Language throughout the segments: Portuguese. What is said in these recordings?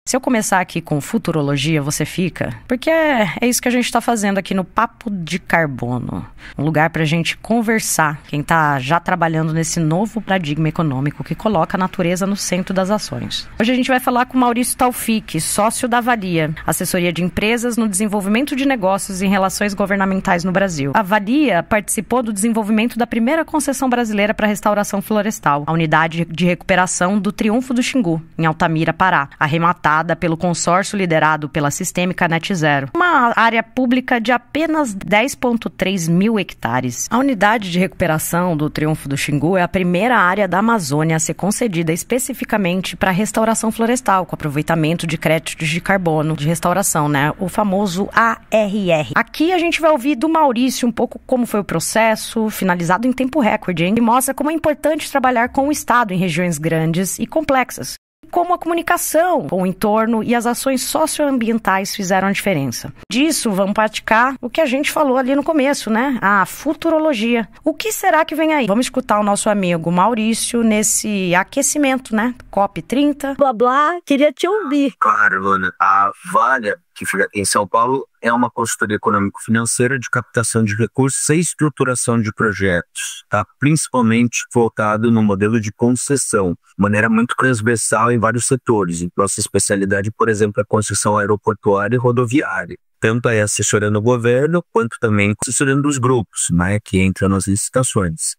Se eu começar aqui com futurologia, você fica? Porque é isso que a gente está fazendo aqui no Papo de Carbono. Um lugar para a gente conversar, quem está já trabalhando nesse novo paradigma econômico que coloca a natureza no centro das ações. Hoje a gente vai falar com Maurício Taufik, sócio da Valia, assessoria de empresas no desenvolvimento de negócios em relações governamentais no Brasil. A Valia participou do desenvolvimento da primeira concessão brasileira para restauração florestal, a unidade de recuperação do Triunfo do Xingu, em Altamira, Pará, arrematada pelo consórcio liderado pela Sistêmica Net Zero. Uma área pública de apenas 10,3 mil hectares. A unidade de recuperação do Triunfo do Xingu é a primeira área da Amazônia a ser concedida especificamente para restauração florestal, com aproveitamento de créditos de carbono, de restauração, né? O famoso ARR. Aqui a gente vai ouvir do Maurício um pouco como foi o processo, finalizado em tempo recorde, hein? E mostra como é importante trabalhar com o Estado em regiões grandes e complexas. Como a comunicação com o entorno e as ações socioambientais fizeram a diferença. Disso, vamos praticar o que a gente falou ali no começo, né? A futurologia. O que será que vem aí? Vamos escutar o nosso amigo Maurício nesse aquecimento, né? COP30. Blá, blá, queria te ouvir. Claro, Luana. A Valia, que fica em São Paulo, é uma consultoria econômico-financeira de captação de recursos e estruturação de projetos, tá? Principalmente voltado no modelo de concessão, de maneira muito transversal em vários setores. Nossa especialidade, por exemplo, é a concessão aeroportuária e rodoviária. Tanto é assessorando o governo, quanto também assessorando os grupos, né, que entram nas licitações.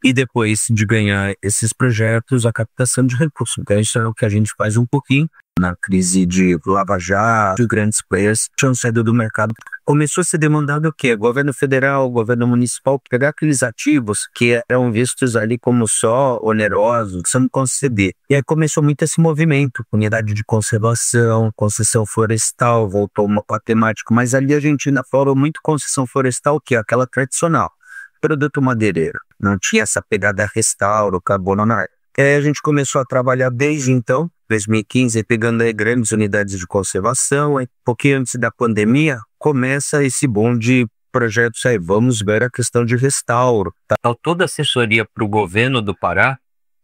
E depois de ganhar esses projetos, a captação de recursos. Então, isso é o que a gente faz um pouquinho. Na crise de Lava Jato, grandes players tinham saído do mercado. Começou a ser demandado o quê? Governo federal, governo municipal, pegar aqueles ativos que eram vistos ali como só onerosos, precisando conceder. E aí começou muito esse movimento, unidade de conservação, concessão florestal, voltou uma temática, mas ali a gente ainda falou muito concessão florestal, que é aquela tradicional, produto madeireiro. Não tinha essa pegada restauro, carbono na área. E aí a gente começou a trabalhar desde então, 2015, pegando aí grandes unidades de conservação. Aí, pouquinho antes da pandemia, começa esse boom de projetos aí. Vamos ver a questão de restauro. Tá? Então, toda a assessoria para o governo do Pará,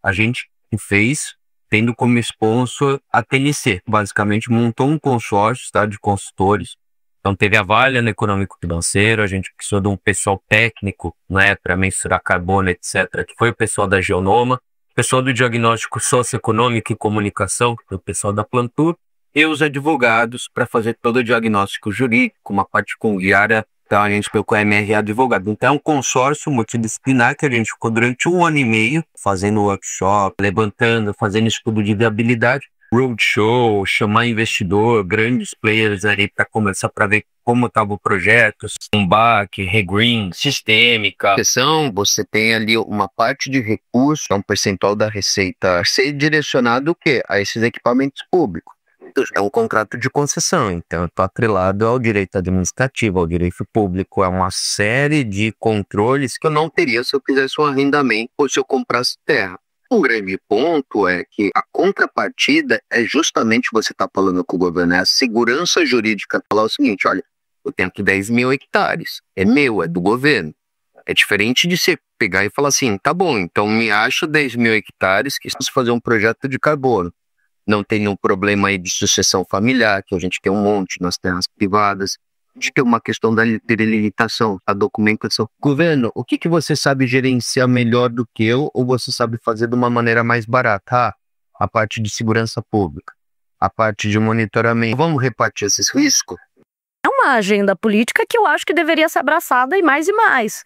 a gente fez, tendo como sponsor a TNC. Basicamente, montou um consórcio, tá, de consultores. Então, teve a Valia no econômico-financeiro, a gente precisou de um pessoal técnico, né, para mensurar carbono, etc., que foi o pessoal da Geonoma. O pessoal do diagnóstico socioeconômico e comunicação, que é o pessoal da Plantur, e os advogados para fazer todo o diagnóstico jurídico, uma parte fundiária, então a gente pegou com a MRA advogado. Então é um consórcio multidisciplinar que a gente ficou durante 1 ano e meio fazendo workshop, levantando, fazendo estudo de viabilidade, roadshow, chamar investidor, grandes players ali para começar para ver como estava o projeto, SUMBAC, Regreen, Sistêmica. Você tem ali uma parte de recurso, um percentual da receita ser direcionado o quê? A esses equipamentos públicos. É um contrato de concessão, então está atrelado ao direito administrativo, ao direito público, é uma série de controles que eu não teria se eu fizesse um arrendamento ou se eu comprasse terra. Um grande ponto é que a contrapartida é justamente você está falando com o governo, é a segurança jurídica. Falar o seguinte, olha, eu tenho aqui 10 mil hectares, é meu, é do governo. É diferente de você pegar e falar assim, tá bom, então me acha 10 mil hectares que se fazer um projeto de carbono. Não tem nenhum problema aí de sucessão familiar, que a gente tem um monte nas terras privadas, de ter uma questão da delimitação, a documentação. Governo, o que você sabe gerenciar melhor do que eu, ou você sabe fazer de uma maneira mais barata? A parte de segurança pública, a parte de monitoramento. Vamos repartir esses riscos? É uma agenda política que eu acho que deveria ser abraçada e mais.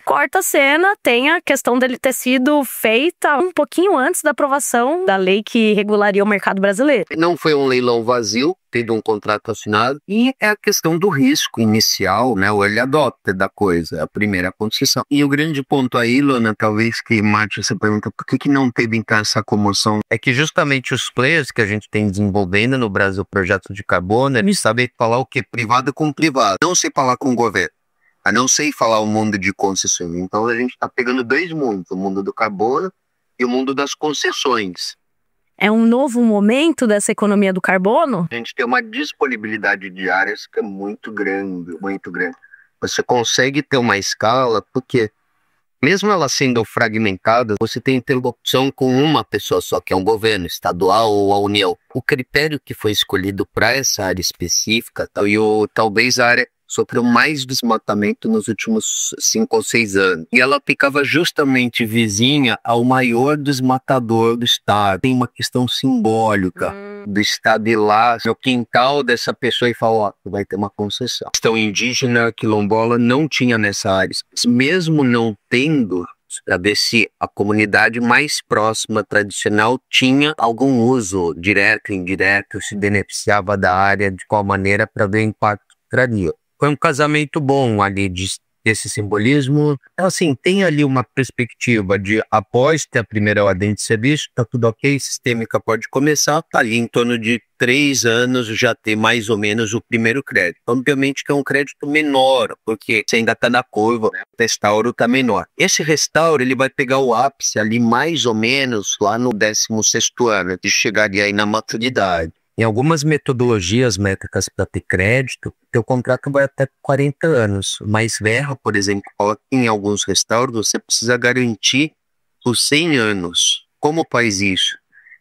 Corta a cena, tem a questão dele ter sido feita um pouquinho antes da aprovação da lei que regularia o mercado brasileiro. Não foi um leilão vazio, teve um contrato assinado, e é a questão do risco inicial, né, o early adopter da coisa, a primeira concessão. E o grande ponto aí, Luana, talvez que Márcio, você pergunta por que não teve então essa comoção, é que justamente os players que a gente tem desenvolvendo no Brasil projeto de carbono, eles sabem falar o quê? Privado com privado, não sei falar com o governo, a não sei falar o mundo de concessões. Então a gente está pegando dois mundos, o mundo do carbono e o mundo das concessões. É um novo momento dessa economia do carbono? A gente tem uma disponibilidade de áreas que é muito grande, muito grande. Você consegue ter uma escala, porque Mesmo ela sendo fragmentada, você tem interlocução com uma pessoa só, que é um governo estadual ou a União. O critério que foi escolhido para essa área específica, talvez a área sofreu mais desmatamento nos últimos 5 ou 6 anos. E ela ficava justamente vizinha ao maior desmatador do estado. Tem uma questão simbólica do estado ir lá no quintal dessa pessoa e falar, ó, vai ter uma concessão. A questão indígena, quilombola, não tinha nessa área. Mesmo não tendo, para ver se a comunidade mais próxima, tradicional, tinha algum uso direto, indireto, se beneficiava da área, de qual maneira, para ver o impacto que traria. Foi um casamento bom ali desse simbolismo. Então, assim, tem ali uma perspectiva de, após ter a primeira ordem de serviço, tá tudo ok, sistêmica pode começar, tá ali em torno de 3 anos já ter mais ou menos o primeiro crédito. Obviamente que é um crédito menor, porque você ainda tá na curva, né? O restauro tá menor. Esse restauro, ele vai pegar o ápice ali mais ou menos lá no 16º ano, que chegaria aí na maturidade. Em algumas metodologias métricas para ter crédito, teu contrato vai até 40 anos. Mas Verra, por exemplo, fala que em alguns restauros você precisa garantir por 100 anos. Como faz isso?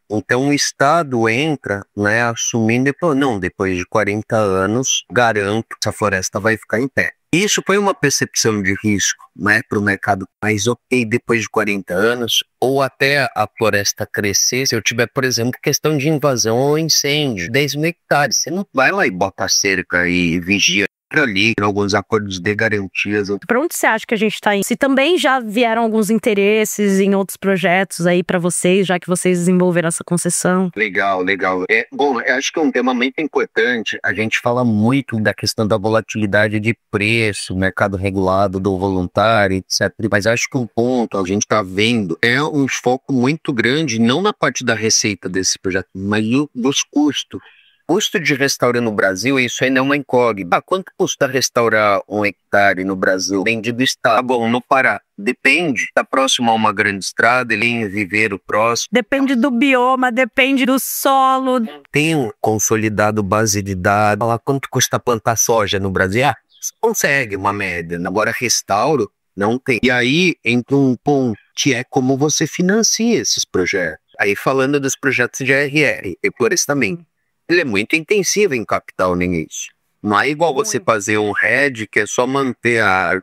Então o Estado entra, né, assumindo e fala, não, depois de 40 anos, garanto que essa floresta vai ficar em pé. Isso foi uma percepção de risco, né, para o mercado. Mas ok, depois de 40 anos, ou até a floresta crescer, se eu tiver, por exemplo, questão de invasão ou incêndio, 10 mil hectares, você não vai lá e bota cerca e vigia ali, alguns acordos de garantias. Para onde você acha que a gente está indo? Se também já vieram alguns interesses em outros projetos aí para vocês, já que vocês desenvolveram essa concessão? Legal, legal. Bom, eu acho que é um tema muito importante. A gente fala muito da questão da volatilidade de preço, mercado regulado do voluntário, etc. Mas acho que um ponto a gente está vendo é um foco muito grande, não na parte da receita desse projeto, mas dos custos. Custo de restaurar no Brasil, isso ainda é uma incógnita. Quanto custa restaurar 1 hectare no Brasil? Depende do estado. Bom, no Pará, depende. Está próximo a uma grande estrada, ele em viveiro próximo. Depende do bioma, depende do solo. Tem um consolidado base de dados. Fala quanto custa plantar soja no Brasil? Você consegue uma média. Agora, restauro, não tem. E aí entra um ponto que é como você financia esses projetos. Aí falando dos projetos de ARR e florestamento. Ele é muito intensivo em capital no início. Não é igual você fazer um RED que é só manter a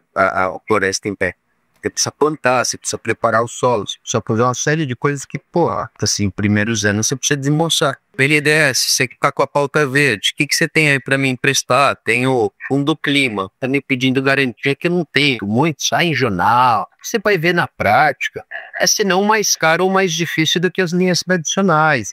floresta em pé. Você precisa plantar, você precisa preparar o solo, você precisa fazer uma série de coisas que, assim, primeiros anos você precisa desembolsar. PNDES, você que tá com a pauta verde, o que você tem aí para me emprestar? Tenho fundo clima, tá me pedindo garantia que eu não tenho. Muito, sai em jornal, você vai ver na prática. É senão mais caro ou mais difícil do que as linhas tradicionais.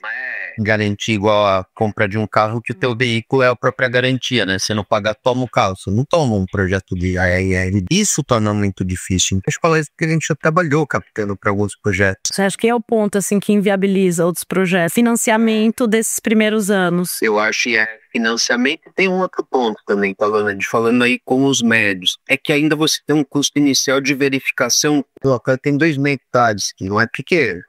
Garantir igual a compra de um carro que o teu veículo é a própria garantia, né? Você não paga, toma o carro, você não toma um projeto de ARR. Isso torna muito difícil. Então, acho que a gente já trabalhou captando para alguns projetos. Você acha que é o ponto, assim, que inviabiliza outros projetos? Financiamento desses primeiros anos. Eu acho que financiamento. Tem um outro ponto também, falando aí com os médios, é que ainda você tem um custo inicial de verificação. O cara tem 2 mil hectares, que não é pequeno,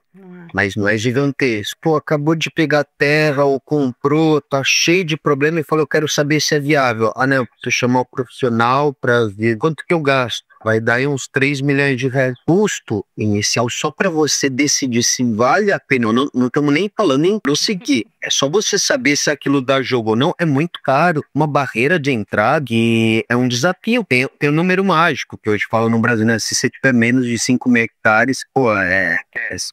mas não é gigantesco. Acabou de pegar terra ou comprou, tá cheio de problema e falou, eu quero saber se é viável. Não, preciso chamar o profissional para ver quanto que eu gasto. Vai dar aí uns 3 milhões de reais. Custo inicial só para você decidir se vale a pena. Não estamos nem falando em prosseguir. É só você saber se aquilo dá jogo ou não. É muito caro. Uma barreira de entrada que é um desafio. Tem um número mágico que hoje fala no Brasil, né? Se você tiver menos de 5 mil hectares,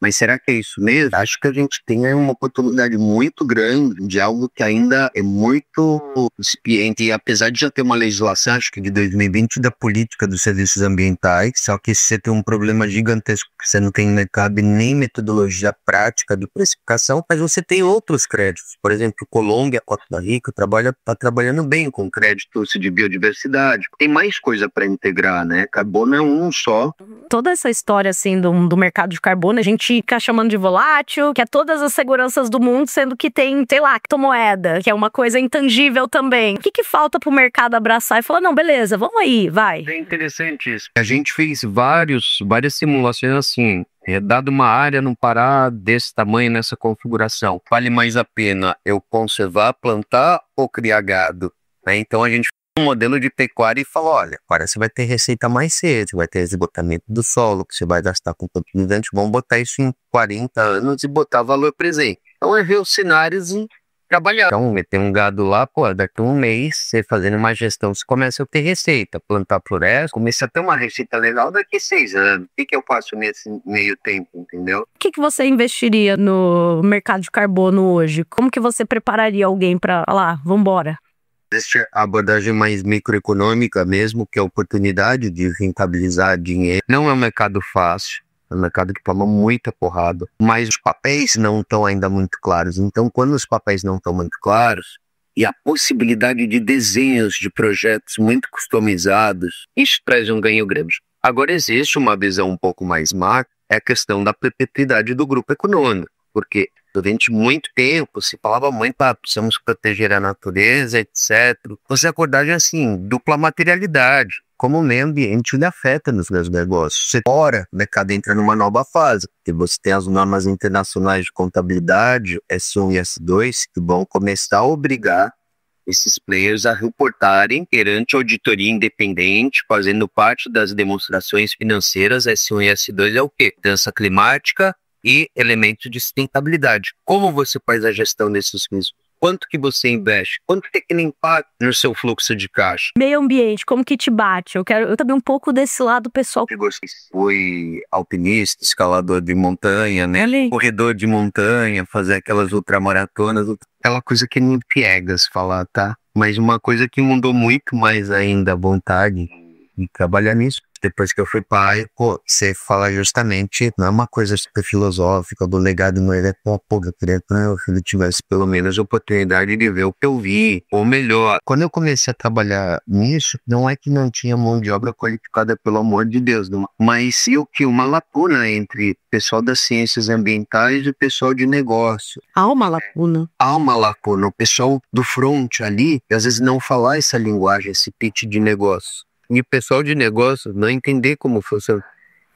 mas será que é isso mesmo? Acho que a gente tem aí uma oportunidade muito grande de algo que ainda é muito incipiente. E apesar de já ter uma legislação, acho que de 2020, da política dos serviços ambientais, só que você tem um problema gigantesco que você não tem mercado e nem metodologia prática de precificação, mas você tem outros créditos. Por exemplo, Colômbia, Costa Rica, tá trabalhando bem com crédito de biodiversidade. Tem mais coisa para integrar, né? Carbono é um só. Toda essa história, assim, do mercado de carbono, a gente fica chamando de volátil, que é todas as seguranças do mundo, sendo que tem, sei lá, criptomoeda, que é uma coisa intangível também. O que falta pro mercado abraçar e falar, não, beleza, vamos aí, vai. É interessante isso. A gente fez várias simulações assim. Dado uma área no Pará desse tamanho, nessa configuração, vale mais a pena eu conservar, plantar ou criar gado? Então a gente um modelo de pecuária e falou, olha, agora você vai ter receita mais cedo, vai ter esgotamento do solo, que você vai gastar com fertilizante, vamos botar isso em 40 anos e botar valor presente. Então é ver os cenários e trabalhar. Então, meter um gado lá, pô, daqui a um mês, você fazendo uma gestão, você começa a ter receita, plantar floresta, começa a ter uma receita legal daqui a 6 anos. O que eu faço nesse meio tempo, entendeu? O que você investiria no mercado de carbono hoje? Como que você prepararia alguém para lá, vambora? Existe a abordagem mais microeconômica mesmo, que é a oportunidade de rentabilizar dinheiro. Não é um mercado fácil. É um mercado que toma muita porrada, mas os papéis não estão ainda muito claros. Então, quando os papéis não estão muito claros, e a possibilidade de desenhos de projetos muito customizados, isso traz um ganho grande. Agora, existe uma visão um pouco mais macro, é a questão da perpetuidade do grupo econômico, porque durante muito tempo se falava muito, precisamos proteger a natureza, etc. Você acordar assim, dupla materialidade. Como o meio ambiente ele afeta nos meus negócios. Você fora, o mercado entra numa nova fase, porque você tem as normas internacionais de contabilidade, S1 e S2, que vão começar a obrigar esses players a reportarem perante auditoria independente, fazendo parte das demonstrações financeiras. S1 e S2 é o quê? Mudança climática e elementos de sustentabilidade. Como você faz a gestão desses riscos? Quanto que você investe? Quanto tem aquele impacto no seu fluxo de caixa? Meio ambiente, como que te bate? Eu quero também um pouco desse lado pessoal. Fui alpinista, escalador de montanha, né? Corredor de montanha, fazer aquelas ultramaratonas, aquela coisa que não piegas falar, tá? Mas uma coisa que mudou muito mais ainda a vontade de trabalhar nisso. Depois que eu fui pai, você fala justamente, não é uma coisa super filosófica, do legado não é eu queria que meu filho tivesse pelo menos a oportunidade de ver o que eu vi, ou melhor. Quando eu comecei a trabalhar nisso, não é que não tinha mão de obra qualificada, pelo amor de Deus, não, mas eu que uma lacuna entre pessoal das ciências ambientais e pessoal de negócio. Há uma lacuna. Há uma lacuna. O pessoal do front ali, às vezes não falar essa linguagem, esse pitch de negócio. E o pessoal de negócio não entender como funciona.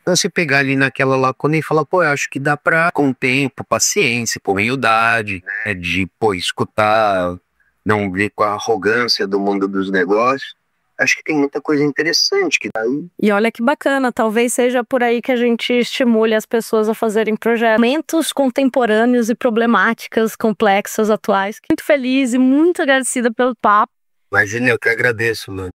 Então, se pegar ali naquela lacuna e falar, eu acho que dá pra, com tempo, paciência, humildade, né, de, escutar, não vir com a arrogância do mundo dos negócios. Acho que tem muita coisa interessante que daí. E olha que bacana, talvez seja por aí que a gente estimule as pessoas a fazerem projetos contemporâneos e problemáticas complexas, atuais. Muito feliz e muito agradecida pelo papo. Imagina, eu que agradeço, Lu.